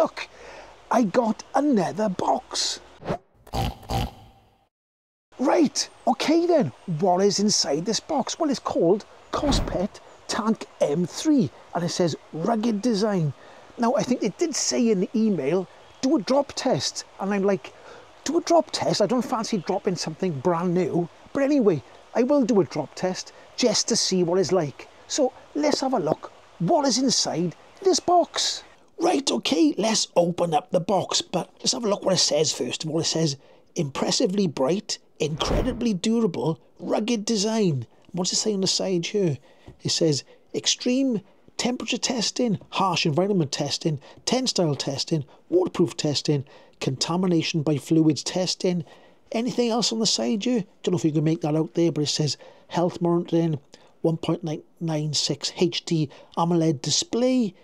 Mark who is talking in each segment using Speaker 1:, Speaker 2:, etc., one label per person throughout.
Speaker 1: look, I got another box. Right, okay then, what is inside this box? Well, it's called KOSPET Tank M3 and it says rugged design. Now, I think it did say in the email, do a drop test. And I'm like, do a drop test? I don't fancy dropping something brand new. But anyway, I will do a drop test just to see what it's like. So let's have a look. What is inside this box? Right, okay, let's open up the box. But let's have a look what it says first of all. It says, impressively bright, incredibly durable, rugged design. What's it say on the side here? It says, extreme temperature testing, harsh environment testing, tensile testing, waterproof testing, contamination by fluids testing. Anything else on the side here? Don't know if you can make that out there, but it says health monitoring, 1.96 HD AMOLED display.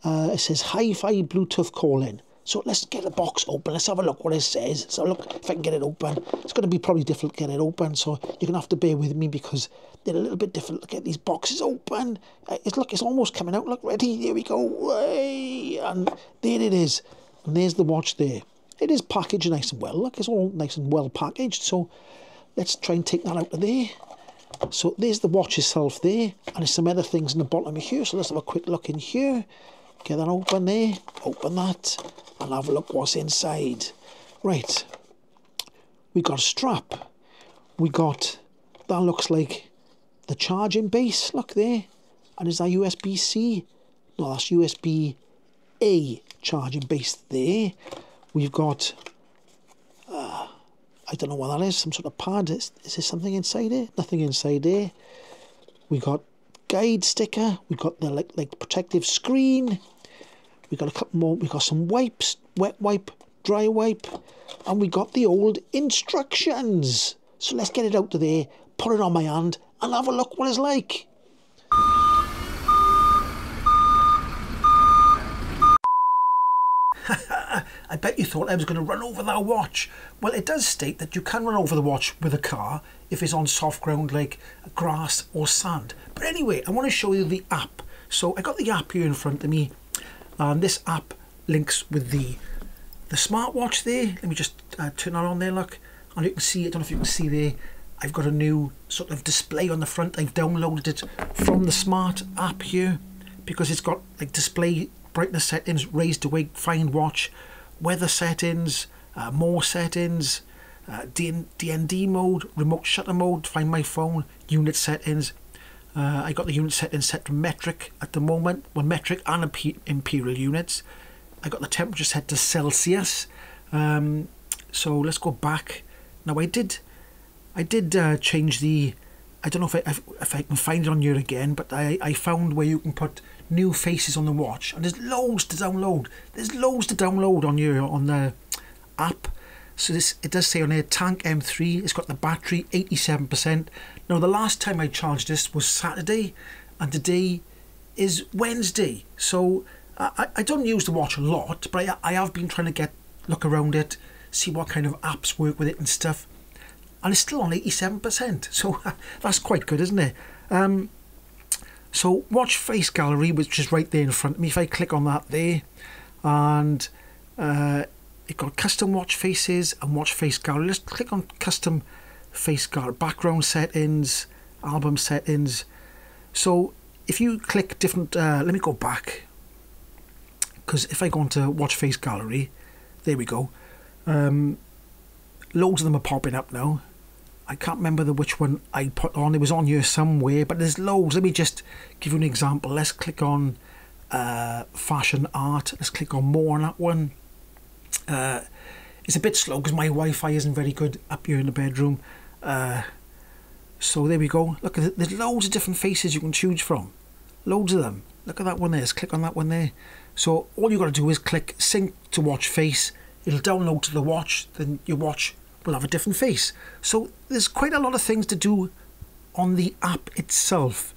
Speaker 1: It says hi-fi Bluetooth calling. So let's get the box open. Let's have a look what it says. So look if I can get it open. It's going to be probably difficult to get it open, so you're going to have to bear with me because they're a little bit difficult to get these boxes open. It's almost coming out. Look, ready? There we go. Way. And there it is. And there's the watch there. It is packaged nice and well. Look, it's all nice and well packaged. So let's try and take that out of there. So there's the watch itself there. And there's some other things in the bottom of here. So let's have a quick look in here. Get that open there. Open that. And have a look what's inside. Right. We got a strap. We got, that looks like the charging base. Look there. And is that USB-C? No, that's USB-A charging base there. We've got, I don't know what that is, some sort of pad. Is there something inside there? Nothing inside there. We got guide sticker. We got the like protective screen. We got a couple more. We got some wipes, wet wipe, dry wipe, and we got the old instructions. So let's get it out of there, put it on my hand, and have a look what it's like. I bet you thought I was going to run over that watch. Well, it does state that you can run over the watch with a car if it's on soft ground like grass or sand. But anyway, I want to show you the app. So I got the app here in front of me, and this app links with the smartwatch there. Let me just turn that on there, look. And you can see, I don't know if you can see there, I've got a new sort of display on the front. I've downloaded it from the smart app here because it's got like display brightness settings, raised awake, find watch, weather settings, more settings, DND mode, remote shutter mode, find my phone, unit settings. I got the unit settings set to metric at the moment, well, metric and imperial units. I got the temperature set to Celsius. So let's go back. Now I did change the, I don't know if I can find it on here again, but I found where you can put new faces on the watch, and there's loads to download. There's loads to download on here on the app. So it does say on here Tank M3. It's got the battery 87%. Now the last time I charged this was Saturday, and today is Wednesday. So I don't use the watch a lot, but I have been trying to look around it, see what kind of apps work with it and stuff. And it's still on 87%, so that's quite good, isn't it? So watch face gallery, which is right there in front of me. If I click on that there, and it got custom watch faces and watch face gallery. Let's click on custom face gallery, background settings, album settings. So if you click different, let me go back, because if I go into watch face gallery, there we go. Loads of them are popping up now. I can't remember which one I put on. It was on here somewhere, but there's loads. Let me just give you an example. Let's click on fashion art. Let's click on more on that one. It's a bit slow because my Wi-Fi isn't very good up here in the bedroom. So there we go. Look, there's loads of different faces you can choose from. Loads of them. Look at that one there. Let's click on that one there. So all you've got to do is click sync to watch face. It'll download to the watch. Then your watch will have a different face. So there's quite a lot of things to do on the app itself.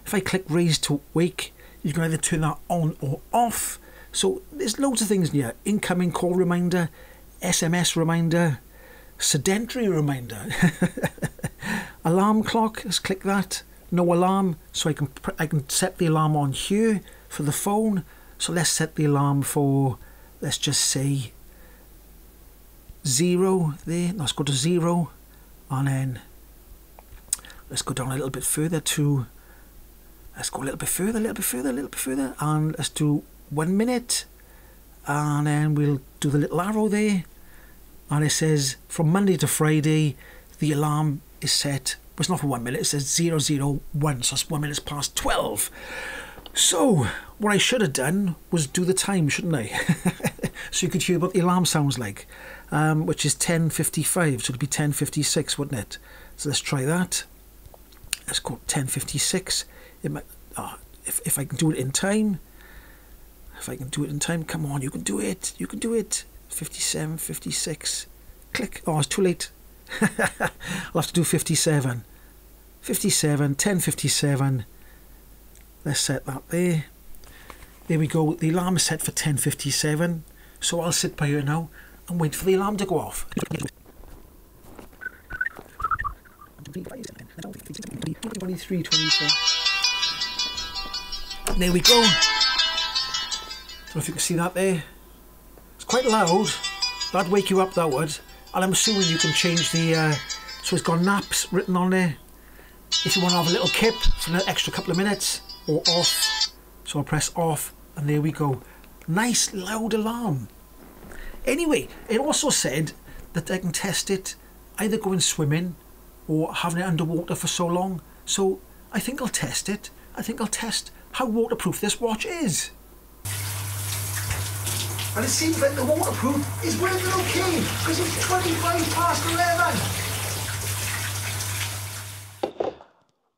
Speaker 1: If I click raise to wake, you can either turn that on or off. So there's loads of things in here. Incoming call reminder, SMS reminder, sedentary reminder, alarm clock. Let's click that. No alarm, so I can set the alarm on here for the phone. So let's set the alarm for, let's just say 0 there. Let's go to 0, and then let's go down a little bit further to, let's go a little bit further, and let's do 1 minute, and then we'll do the little arrow there, and it says from Monday to Friday the alarm is set, but it's not for 1 minute, it says 001, so it's 1 minute past 12. So what I should have done was do the time, shouldn't I? So you could hear what the alarm sounds like, which is 10:55, so it'd be 10:56, wouldn't it? So let's try that. Let's go 10:56. It might, if I can do it in time. If I can do it in time, come on, you can do it. You can do it. 57, 56. Click. Oh, it's too late. I'll have to do 57. 57, 10:57. Let's set that there. There we go. The alarm is set for 10:57. So I'll sit by here now and wait for the alarm to go off. 23, 24. There we go. Don't know if you can see that there. It's quite loud. That'd wake you up, that would. And I'm assuming you can change the, so it's got naps written on there. If you want to have a little kip for an extra couple of minutes, or off. So I'll press off, and there we go. Nice loud alarm. Anyway, it also said that I can test it either going swimming or having it underwater for so long. So I think I'll test it. I think I'll test how waterproof this watch is. And it seems like the waterproof is working okay, because it's 25 past 11.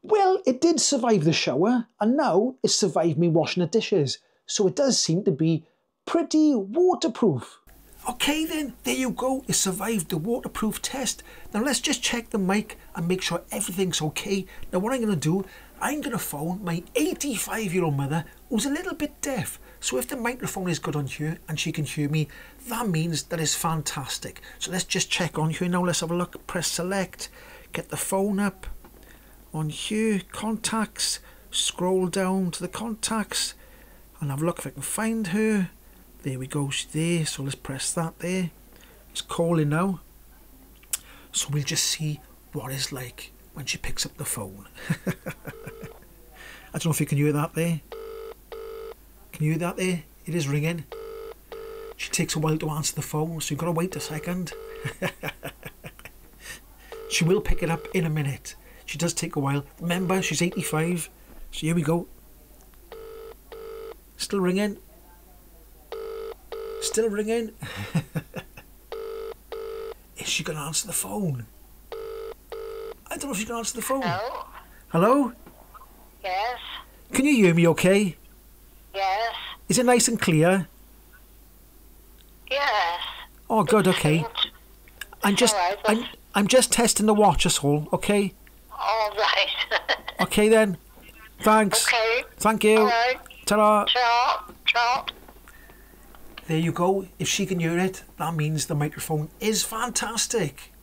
Speaker 1: Well, it did survive the shower, and now it survived me washing the dishes. So it does seem to be pretty waterproof. Okay then, there you go, it survived the waterproof test. Now let's just check the mic and make sure everything's okay. Now what I'm going to do, I'm going to phone my 85-year-old mother who's a little bit deaf. So if the microphone is good on here and she can hear me, that means that is fantastic. So let's just check on here now. Let's have a look. Press select, get the phone up on here, contacts, scroll down to the contacts and have a look if I can find her. There we go, she's there, so let's press that there. It's calling now. So we'll just see what it's like when she picks up the phone. I don't know if you can hear that there. Can you hear that there? It is ringing. She takes a while to answer the phone, so you've got to wait a second. She will pick it up in a minute. She does take a while. Remember, she's 85. So here we go. Still ringing. Still ringing. Is she going to answer the phone? I don't know if she's going to answer the phone.
Speaker 2: Hello?
Speaker 1: Hello?
Speaker 2: Yes.
Speaker 1: Can you hear me okay?
Speaker 2: Yes.
Speaker 1: Is it nice and clear?
Speaker 2: Yes.
Speaker 1: Oh, good, okay. I'm just,
Speaker 2: all right,
Speaker 1: I'm just testing the watch, that's all, okay?
Speaker 2: All right.
Speaker 1: Okay then. Thanks.
Speaker 2: Okay.
Speaker 1: Thank you.
Speaker 2: All right.
Speaker 1: Ta-ra.
Speaker 2: Ciao. Ciao.
Speaker 1: There you go. If she can hear it, that means the microphone is fantastic.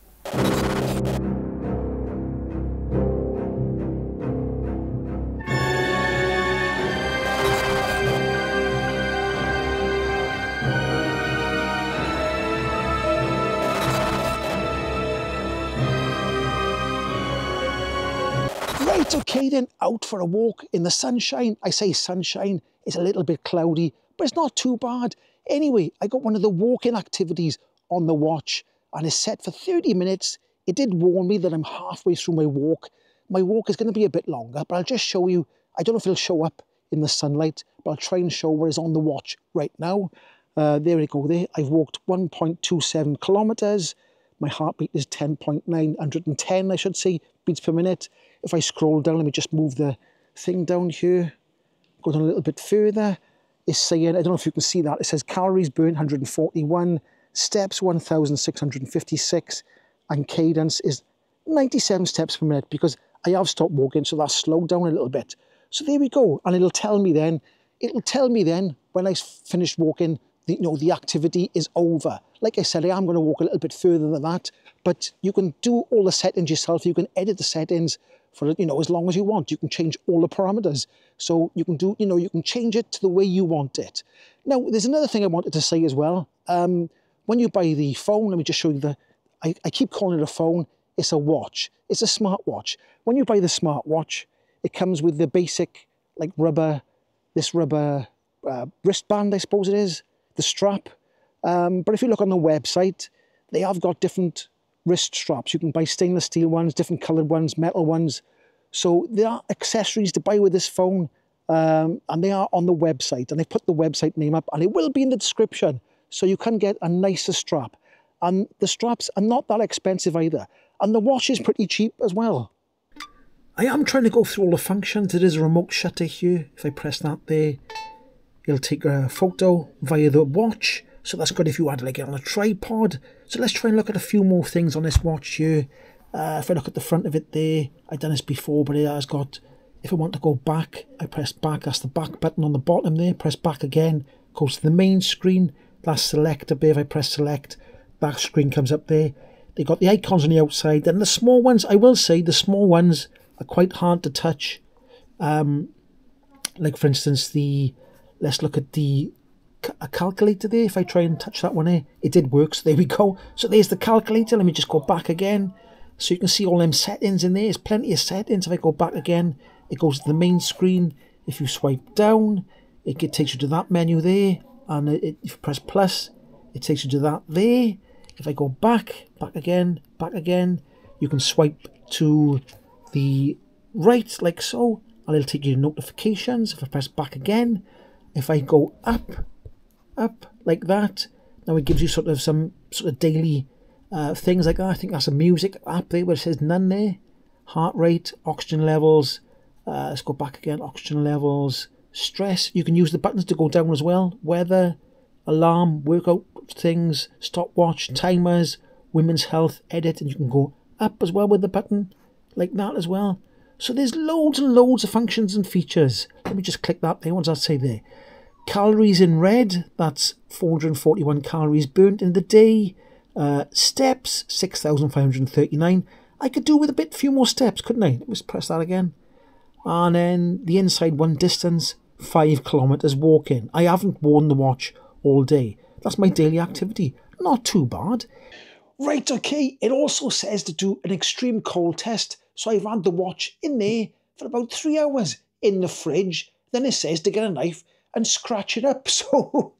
Speaker 1: Right, okay then, out for a walk in the sunshine. I say sunshine, it's a little bit cloudy, but it's not too bad. Anyway, I got one of the walking activities on the watch and it's set for 30 minutes. It did warn me that I'm halfway through my walk. My walk is going to be a bit longer, but I'll just show you. I don't know if it'll show up in the sunlight, but I'll try and show what is on the watch right now. There we go there. I've walked 1.27 kilometers. My heartbeat is 10.910, I should say, beats per minute. If I scroll down, let me just move the thing down here. Go down a little bit further. It's saying, I don't know if you can see that, it says calories burned 141, steps 1,656, and cadence is 97 steps per minute because I have stopped walking, so that's slowed down a little bit. So there we go, and it'll tell me then when I finish walking, the activity is over. Like I said, I am going to walk a little bit further than that, but you can do all the settings yourself. You can edit the settings, for, you know, as long as you want. You can change all the parameters. So you can do, you know, you can change it to the way you want it. Now, there's another thing I wanted to say as well. When you buy the phone, let me just show you I keep calling it a phone. It's a watch. It's a smartwatch. When you buy the smartwatch, it comes with the basic, like this rubber wristband, I suppose it is, the strap. But if you look on the website, they have got different wrist straps. You can buy stainless steel ones, different coloured ones, metal ones. So there are accessories to buy with this phone, and they are on the website. And they put the website name up, and it will be in the description. So you can get a nicer strap. And the straps are not that expensive either. And the watch is pretty cheap as well. I am trying to go through all the functions. There is a remote shutter here. If I press that there, it'll take a photo via the watch. So that's good if you had like it on a tripod. So let's try and look at a few more things on this watch here. If I look at the front of it there, I've done this before, but it has got, if I want to go back, I press back. That's the back button on the bottom there. Press back again, goes to the main screen. That's select up there. If I press select, back screen comes up there. They got the icons on the outside, and the small ones, I will say, the small ones are quite hard to touch. Like for instance, let's look at a calculator there. If I try and touch that one there, it did work, so there we go. So there's the calculator. Let me just go back again. So you can see all them settings in there. There's plenty of settings. If I go back again, it goes to the main screen. If you swipe down, it takes you to that menu there. And if you press plus, it takes you to that there. If I go back again, you can swipe to the right like so, and it'll take you to notifications. If I press back again, if I go up like that, now it gives you sort of some sort of daily things like that. I think that's a music app there where it says none there. Heart rate, oxygen levels. Let's go back again. Oxygen levels, stress. You can use the buttons to go down as well. Weather, alarm, workout things, stopwatch, timers, women's health, edit, and you can go up as well with the button like that as well. So there's loads and loads of functions and features. Let me just click that there. What does that say there? Calories in red, that's 441 calories burnt in the day. Steps, 6,539. I could do with a few more steps, couldn't I? Let's press that again. And then the inside one, distance, 5 kilometers walking. I haven't worn the watch all day. That's my daily activity. Not too bad. Right, okay. It also says to do an extreme cold test. So I've had the watch in there for about 3 hours in the fridge. Then it says to get a knife and scratch it up. So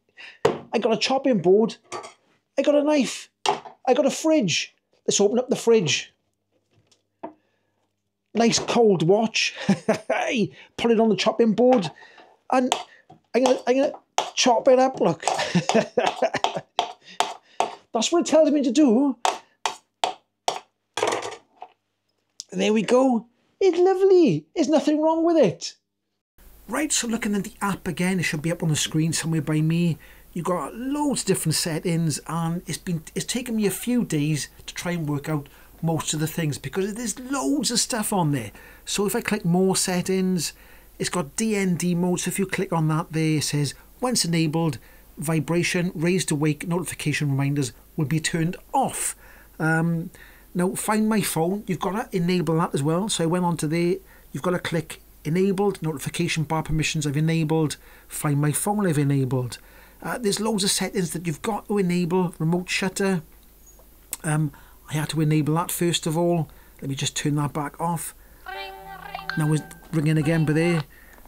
Speaker 1: I got a chopping board. I got a knife. I got a fridge. Let's open up the fridge. Nice cold watch. Put it on the chopping board. And I'm gonna chop it up, look. That's what it tells me to do. There we go. It's lovely. There's nothing wrong with it. Right, so looking at the app again, it should be up on the screen somewhere by me. You've got loads of different settings, and it's taken me a few days to try and work out most of the things because there's loads of stuff on there. So if I click more settings, it's got DND mode. So if you click on that there, it says once enabled, vibration, raised to wake notification reminders will be turned off. Now find my phone, you've got to enable that as well. So I went on to there, you've got to click enabled, notification bar permissions I've enabled, find my phone I've enabled. There's loads of settings that you've got to enable. Remote shutter, I had to enable that first of all. Let me just turn that back off. Now it's ringing again, but there.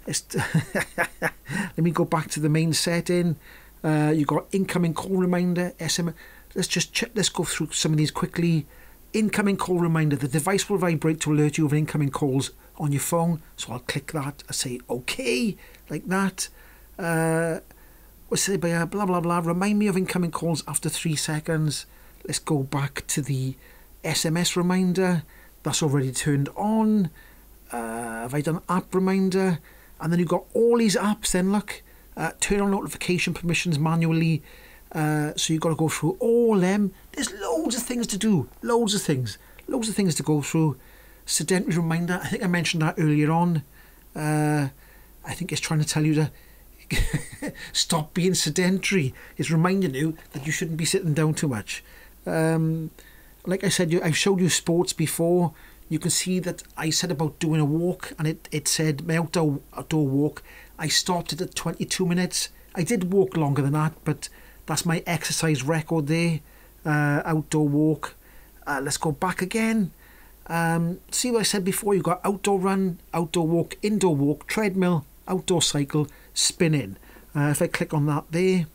Speaker 1: Let me go back to the main setting. You've got incoming call reminder, SMS. Let's just check. Let's go through some of these quickly. Incoming call reminder. The device will vibrate to alert you of incoming calls on your phone. So I'll click that. I say OK, like that. We'll say blah blah blah. Remind me of incoming calls after 3 seconds. Let's go back to the SMS reminder. That's already turned on. Have I done app reminder? And then you've got all these apps then, look. Turn on notification permissions manually. So you've got to go through all them. There's loads of things to do. Loads of things. Loads of things to go through. Sedentary reminder. I think I mentioned that earlier on. I think it's trying to tell you to stop being sedentary. It's reminding you that you shouldn't be sitting down too much. Like I said, I've showed you sports before. you can see that I said about doing a walk, and it said my outdoor walk. I stopped it at 22 minutes. I did walk longer than that, but that's my exercise record there. Outdoor walk. Let's go back again. See what I said before? You've got outdoor run, outdoor walk, indoor walk, treadmill, outdoor cycle, spinning. If I click on that there,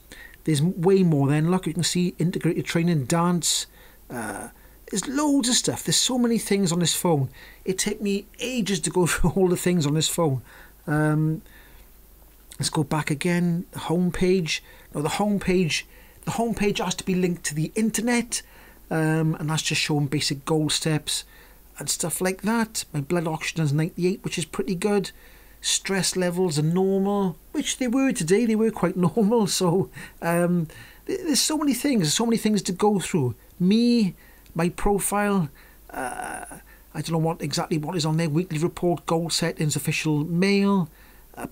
Speaker 1: there's way more then. Look, you can see integrated training, dance. There's loads of stuff. There's so many things on this phone. It took me ages to go through all the things on this phone. Let's go back again. The home page. Now the home page has to be linked to the internet, and that's just showing basic goal steps and stuff like that. My blood oxygen is 98, which is pretty good. Stress levels are normal, which they were today. They were quite normal. So there's so many things. There's so many things to go through. Me, my profile. I don't know what is on there. Weekly report, goal settings, official mail,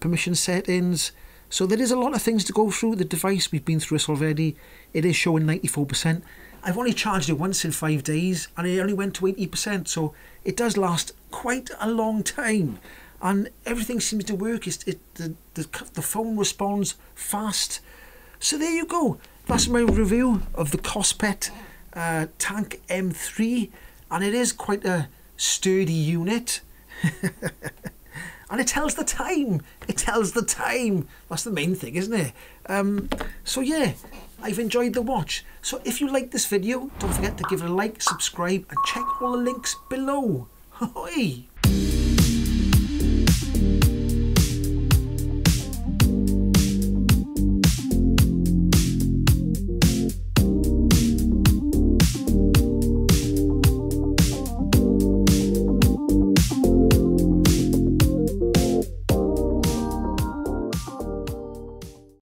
Speaker 1: permission settings. So there is a lot of things to go through. The device, we've been through this already. It is showing 94%. I've only charged it once in 5 days, and it only went to 80%. So it does last quite a long time, and everything seems to work. The phone responds fast. So there you go. That's my review of the KOSPET Tank M3, and it is quite a sturdy unit. And it tells the time. It tells the time. That's the main thing, isn't it? So yeah, I've enjoyed the watch. So if you like this video, don't forget to give it a like, subscribe, and check all the links below. Hoi!